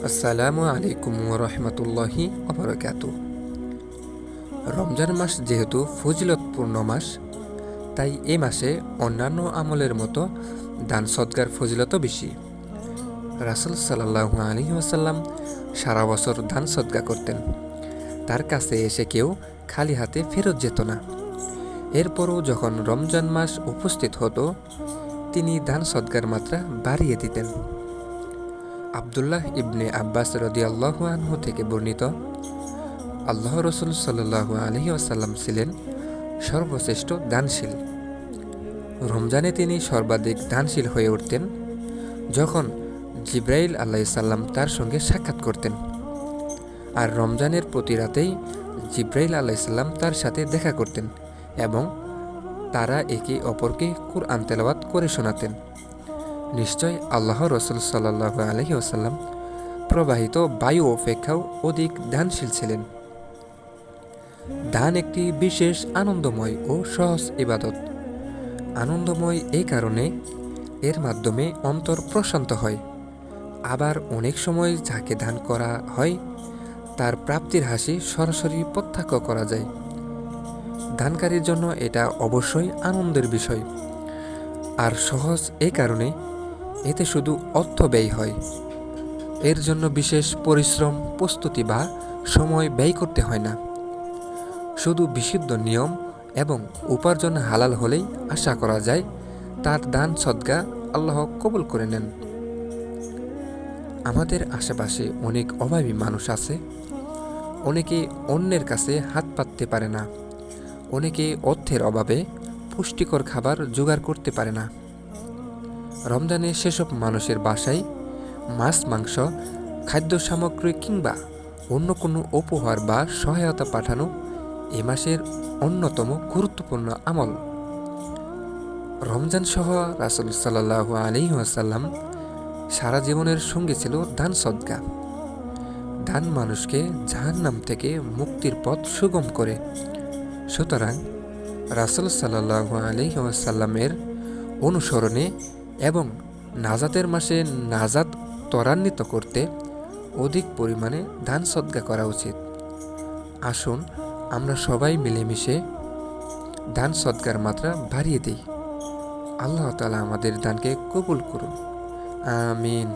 আসসালামু আলাইকুম রহমতুল্লাহি অবরাকাতু। রমজান মাস যেহেতু ফজিলতপূর্ণ মাস, তাই এ মাসে অন্যান্য আমলের মতো দান সদকার ফজিলতও বেশি। রাসূল সাল্লাল্লাহু আলাইহি ওয়াসাল্লাম সারা বছর দান সদকা করতেন। তার কাছে এসে কেউ খালি হাতে ফেরত যেত না। এরপরও যখন রমজান মাস উপস্থিত হতো, তিনি দান সদকার মাত্রা বাড়িয়ে দিতেন। আবদুল্লাহ ইবনে আব্বাস রাদিয়াল্লাহু আনহু থেকে বর্ণিত, আল্লাহ রসুল সাল্লাল্লাহু আলাইহি ওয়াসাল্লাম ছিলেন সর্বশ্রেষ্ঠ দানশীল। রমজানে তিনি সর্বাধিক দানশীল হয়ে উঠতেন যখন জিব্রাইল আলাইহিস সালাম তার সঙ্গে সাক্ষাৎ করতেন। আর রমজানের প্রতি রাতেই জিব্রাইল আলাইহিস সালাম তার সাথে দেখা করতেন এবং তারা একে অপরকে কুরআন তেলাওয়াত করে শোনাতেন। নিশ্চয় আল্লাহ রসুল সাল্লাল্লাহু আলাইহি ওয়াসাল্লাম প্রবাহিত বায়ু অপেক্ষাও অধিক দানশীল ছিলেন। দান একটি বিশেষ আনন্দময় ও সহজ ইবাদত। আনন্দময় এই কারণে এর মাধ্যমে অন্তর প্রশান্ত হয়। আবার অনেক সময় যাকে দান করা হয় তার প্রাপ্তির হাসি সরাসরি প্রত্যক্ষ করা যায়। দানকারীর জন্য এটা অবশ্যই আনন্দের বিষয়। আর সহজ এই কারণে এতে শুধু অর্থ ব্যয় হয়। এর জন্য বিশেষ পরিশ্রম, প্রস্তুতি বা সময় ব্যয় করতে হয় না। শুধু বিশুদ্ধ নিয়ম এবং উপার্জন হালাল হলেই আশা করা যায় তার দান সদকা আল্লাহ কবুল করে নেন। আমাদের আশেপাশে অনেক অভাবী মানুষ আছে। অনেকে অন্যের কাছে হাত পাততে পারে না। অনেকে অর্থের অভাবে পুষ্টিকর খাবার জোগাড় করতে পারে না। রমজানে সেসব মানুষের বাসায় মাছ, মাংস, খাদ্য সামগ্রী কিংবা অন্য কোনো উপহার বা সহায়তা পাঠানো এ মাসের অন্যতম গুরুত্বপূর্ণ আমল। রমজান সহ রাসূল সাল্লাল্লাহু আলাইহি ওয়াসাল্লাম সারা জীবনের সঙ্গে ছিল দান সদকা। দান মানুষকে জাহান্নাম থেকে মুক্তির পথ সুগম করে। সুতরাং রাসূল সাল্লাল্লাহু আলাইহি ওয়াসাল্লামের অনুসরণে এবং নাজাতের মাসে নাজাত ত্বরান্বিত করতে অধিক পরিমাণে দান সদকা করা উচিত। আসুন আমরা সবাই মিলেমিশে দান সদকার মাত্রা বাড়িয়ে দিই। আল্লাহ তাআলা আমাদের দানকে কবুল করুন। আমিন।